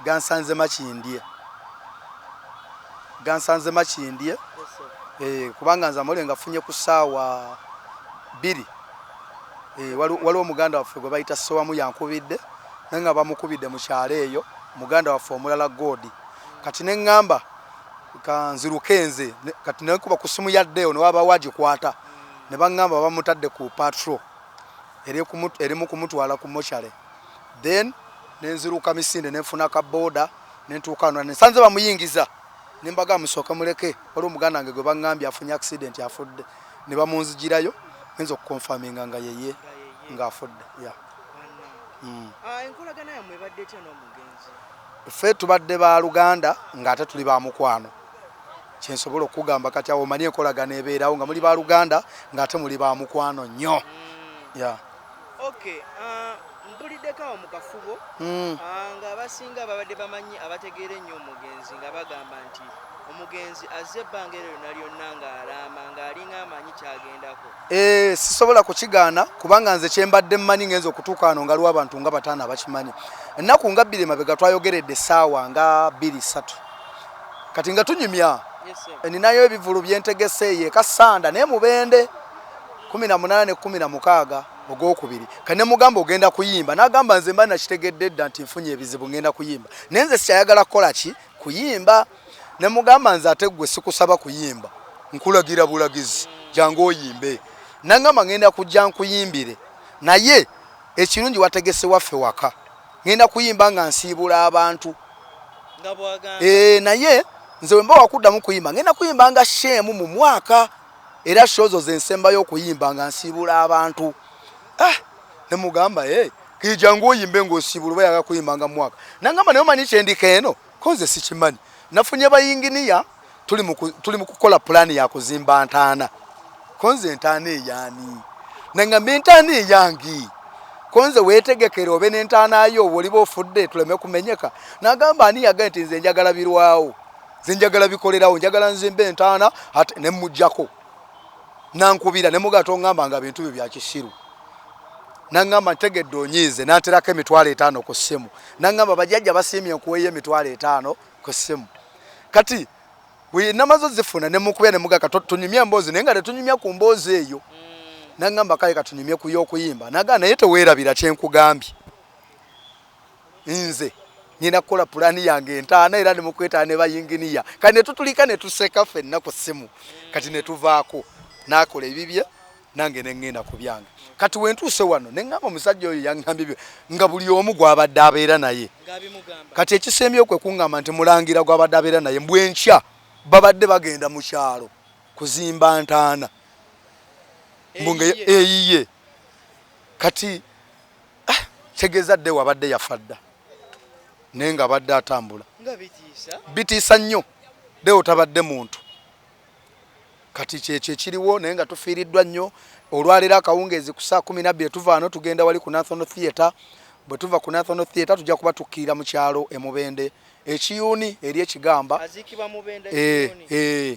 gansanze makindye kubanga nza mole ngafunye ku saawa 2 waliwo muganda waffe gwe bayita sowamu yankubidde nenga bamukubidde mu kyalo eyo muganda waffe omulala godi kati neŋŋamba kanzirukenze kati nekuba ku simu ya Deo ne waba wagikwata ne baŋŋamba bamutadde ku patrol erimu kumutwala ku mochare then nenziruka misinde nenfuna ka boda nentuukana nensanze bamuyingiza nimbaga musooka muleke waliwo muganda wange gwe baŋŋambye afunye accident afudde ne bamunzigirayo nzo confirminga nga yeye nga afudde enkolagana yammwe ebadde etya n'omugenzi? Ffe tubadde ba Luganda ng'ate tuli ba mukwano kyensobola okugamba kati awo omanyi enkolagana ebeerawo nga muli ba Luganda ng'ate muli ba mukwano nnyo. Okay, mpuliddeko awo mu kafubo nga abasinga babadde bamanyi abategeera ennyo omugenzi nga bagamba nti omugenzi azze ebbanga lyonna lyonna ng'alaama ng'alinga amanyi kyagendako. Sisobola kukigaana kubanga nze kyembadde mmanyi ngenza okutuuka wano nga lwa abantu nga bataano abakimanyi. Ennaku nga 2 mabega twayogeredde essaawa nga 2-3 kati nga tunyumya ninayo ebivulu byentegese ye kasanda naye mubende 18-16 ogwokubiri kane mugamba ogenda kuyimba n'agamba nze mba nakitegedde dda nti nfunye ebizibu ngenda kuyimba naye nze sikyayagala kukola ki kuyimba ne mugamba nze ate gwe sikusaba kuyimba nkulagira bulagizi jangu oyimbe nangamba ngenda kujja nkuyimbire naye ekirungi wategese waffe waka ngenda kuyimba nga nsiibula abantu naye nze wemba wakuddamu kuyimba ngenda kuyimba nga shemu mu mwaka era shozo ze nsembayo okuyimba nga nsiibula abantu ne mugamba kijangu oyimbe ng'osiibula oba yaga kuyimba nga mwaka nangamba naye omanyi kyendika eno konze sikimanyi nafunye bayinginiya tuli mu kukola pulani ya kuzimba ntaana konze ntaana eyaani nangamba entaana eyangi konze weetegekere obe n'entaanayo bw'oliba ofudde tuleme kumenyeka nagamba ani yagaye nti nze njagala birwawo nze njagala bikolerawo njagala nzimba entaana ate ne mujjako nankubira ne mugato ngamba nga bintu byo bya kisiru nangamba ntegedde onyiize nanterako 5,000 ku ssimu nangamba bajjajja basiimye nkuweeyo 5,000 ku ssimu kati bwe namazo zifuna ne mukubya ne mugaka tunyumya mboozi naye nga tetunyumya ku mboozi eyo nangamba kaye katunyumye ku y'okuyimba nagamba naye teweerabira kyenkugambye nze nina kukola pulani yange entaana era ne mukwetaana ne bayinginiya kati ne tutulika ne tuseka ffenna ku ssimu kati ne tuvaako nakola ebibye nange ne ŋŋenda ku byange kati wentuuse wano ne ŋŋamba omusajja oyo yaŋŋambye nga buli omu gw'abadde abeera naye kati ekisembyeyo kwe kuŋŋamba nti mulangira gw'abadde abeera naye mbwenkya babadde bagenda mu kyalo kuzimba ntaana mbunge eyiye kati tegeeza dde wabadde yafadda naye nga abadde atambula bitiisa nnyo Deo tabadde muntu kati kyekyo ekiriwo naye nga tufiiriddwa nnyo olwaleero akawungeezi ku saa 12 tuva wano tugenda wali ku National Theatre bwe tuva ku National Theatre tujja kuba tukkirira mu kyalo Emubende ekiyuni eri ekigamba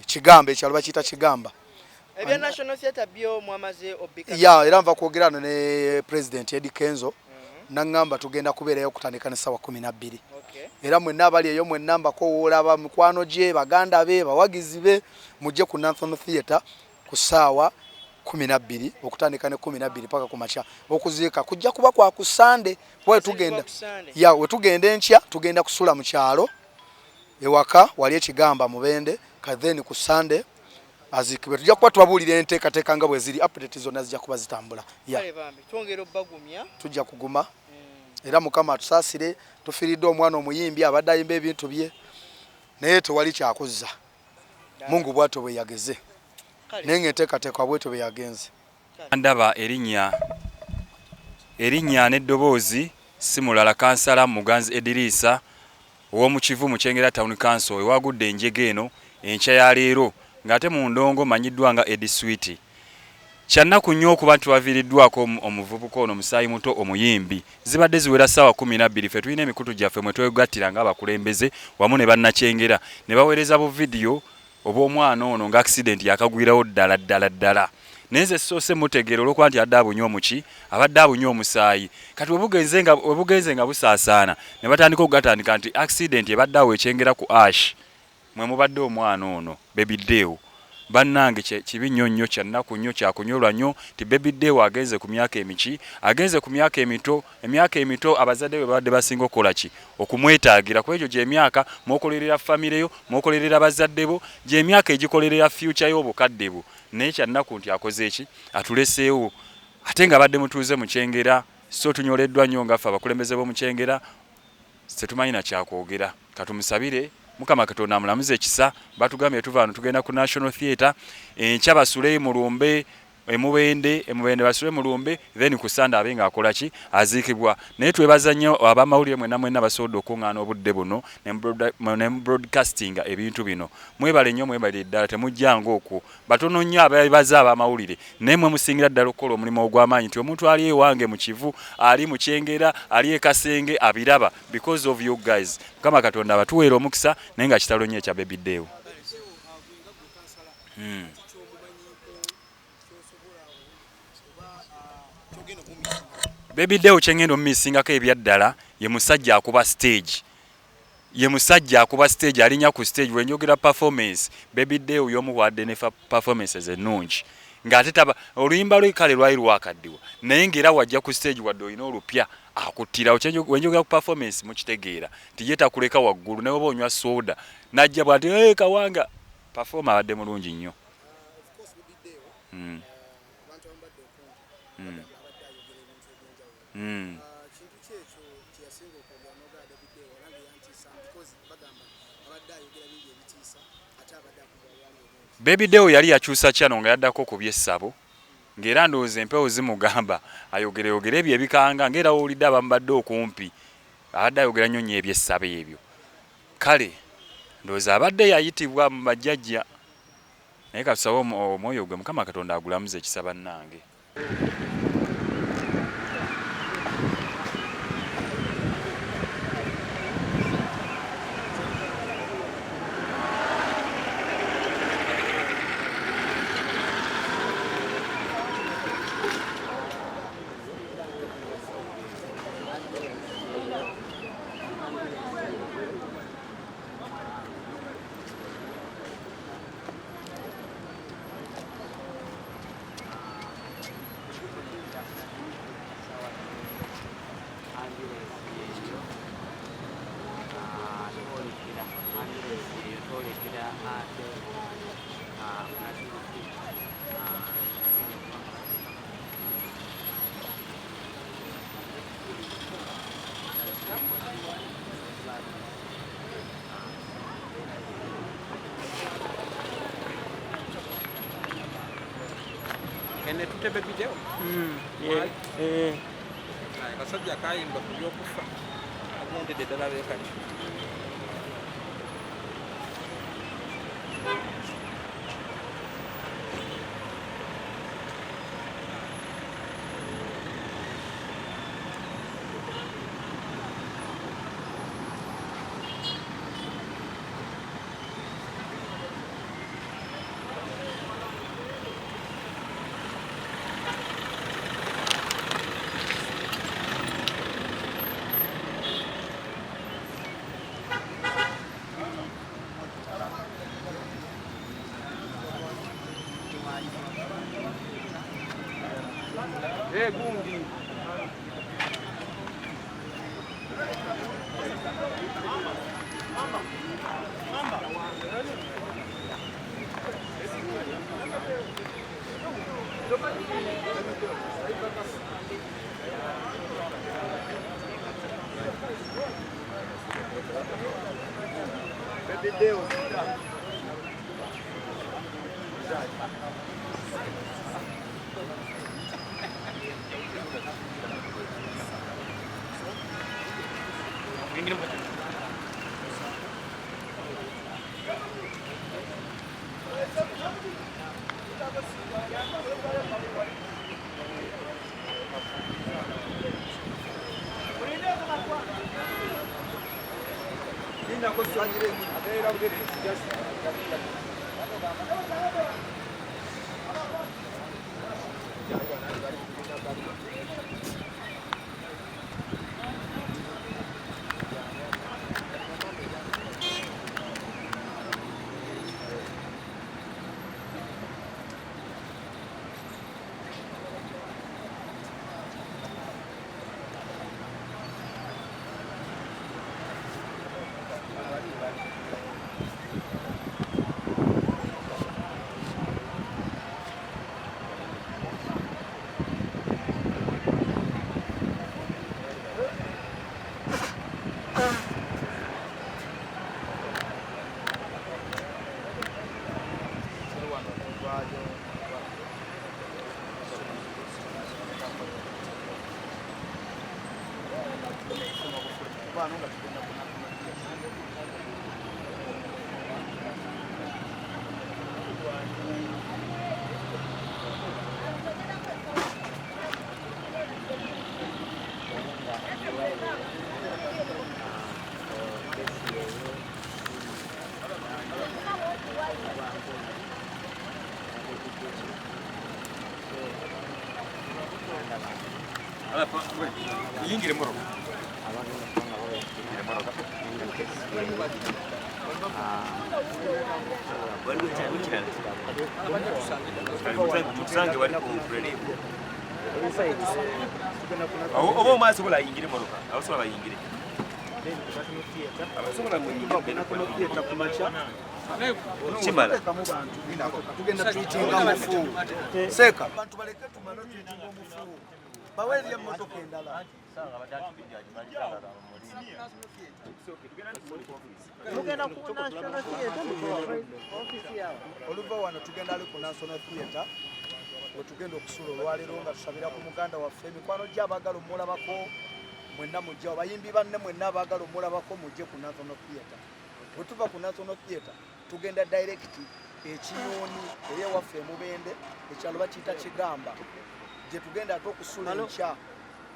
kigamba ekyalo bakiyita kigamba ebya National Theatre byo mwamaze obika era nva kwogera ne President Eddie Kenzo nangamba tugenda kubeerayo okutandika ne sawa 12 era mwenna abali eyo mwenna mbakowoola mikwano gye baganda be bawagizi be mujje ku National Theatre ku saawa 12 okutandika ne 12 paka ku makya okuziika kujja kuba kwa ku Sunday bwe tugenda we tugenda enkya tugenda kusula mu kyalo ewaka wali ekigamba Mubende kadheni ku Sunday azikibwe tujja kuba tubabulira enteekateeka nga bwe ziri update zonna zijja kuba zitambula twongera obbagumya tujja kuguma era Mukama tusaasire tufiiridde omwana omuyimbi abadde ayimba ebintu bye naye tewali kyakuzza Mungu bw'atyo bwe yageze naye ng'enteekateeka bw'etyo bwe yagenze. Ndaba erinnya n'eddoboozi si mulala kansala Muganzi Edirisa ow'omu Kivu mu Kyengera Town Council ewagudde enjega eno enkya ya leero ng'ate mu ndongo manyiddwa nga Edi Sweet. Kyannaku nnyo okuba tubaviiriddwako omuvubuka ono musaayi muto omuyimbi zibadde ziwera ssaawa 12 ffe tulina emikutu gyaffe mwe twegattira ng'abakulembeze wamu ne bannakyengera ne baweereza bu vidiyo obw'omwana ono nga accident yakagwirawo ddala neze sose mutegero olwokuba nti adde abunye omuki abadde abunye omusaayi kati webugenze nga busaasana ne batandika okugatandika nti accident ebadde awo ekyengera ku ash mwe mubadde omwana ono Baby Deo bannange kibi nnyo kyannaku nnyo kyakunyolwa nnyo ti Baby Deo agenze ku myaka emiki agenze ku myaka emito abazadde be babadde basinga okukola ki okumwetaagira ku ekyo gy'emyaka mwokolerera famire yo mwokolerera bazadde bo gy'emyaka egikolerera future y'obukadde bo naye kyannaku nti akoze eki atuleseewo ate nga badde mutuuze mu kyengera so tunyoleddwa nnyo nga ffe abakulembeze b'omu kyengera tetumanyi na kyakwogera katumusabire Mukama Katonda amulamuze ekisa batugambye tuva wano tugenda ku National Theatre enkya basule mu lumbe emubende basule mu lumbe then ku Sanda abenga akola ki aziikibwa naye twebaza nnyo abamawulire mwenna basoodde okuŋŋaana obudde buno ne broadcasting ebintu bino mwebale nnyo mwebale ddala temujjanga okwo batono nnyo abaza abamawulire naye mwe musingira ddala okukola omulimu ogw'amaanyi nti omuntu ali ewange mu kivu ali mu kyengera ali ekasenge abiraba because of you guys Mukama Katonda abatuweera omukisa naye nga kitalo nnyo ekya Baby Deo. Baby Deo kyengendo mmisingako ebyaddala ye musajja akuba stage alinya ku stage wenjogera performance Baby Deo yomuwadde ne performances ennungi ng'ate taba oluyimba lwe kale lwali lwakaddiwa naye ng'era wajja ku stage wadde olina olupya akuttirawo wenjogera ku performance mukitegeera nti ye takuleka waggulu naye oba onywa soda najja bw'ati kawanga performa abadde mulungi nnyo. Baby Deo yali yakyusa kyano nga yaddako ku byessabo ng'era ndowooza empewo zimugamba ayogere ebyo ebikanga ng'era wowulidde abamubadde okumpi abadde ayogera nnyo nnyo ebyessabo ebyo kale ndowooza abadde yayitibwa mu bajjajja naye katusabe omwoyo gwe Mukama Katonda agulamuze ekisa bannange. Ene tute Baby Deo? Kasajja kayimba ku by'okufa agendedde ddala beekati. Gundi. Baby Deo. Yingire moro. Tusange wali kumprelive. Obo maso bula yingire moro. Abasobola bayingire. Abasobola kuyingira kumacha. Chimala. Tugenda tuitinga mufu. Seka. Abantu baleke tumano tuitinga mufu. Baweli ya motoka endala. Tugenda ku National Theatre office yawo. Oluva wano tugenda ali ku National Theatre. Tugenda okusula olwaliro nga tusabira ku muganda waffe emikwano gy'abaagala omulabako mwenna mujja abayimbi banne mwenna abaagala omulabako mujje ku National Theatre. Bwe tuva ku National Theatre tugenda direct ekinyonyi eri ewaffe Mubende ekyalo bakiyita Kigamba gye tugenda ate okusula enkya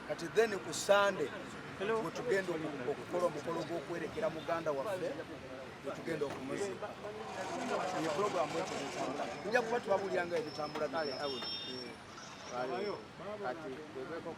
kati then ku Sunday bwe tugenda okukola omukolo gw'okwerekera muganda waffe bwe tugenda okumuziba. Iyi program etutambula tujja kuba tubabulyanga ebitambula kale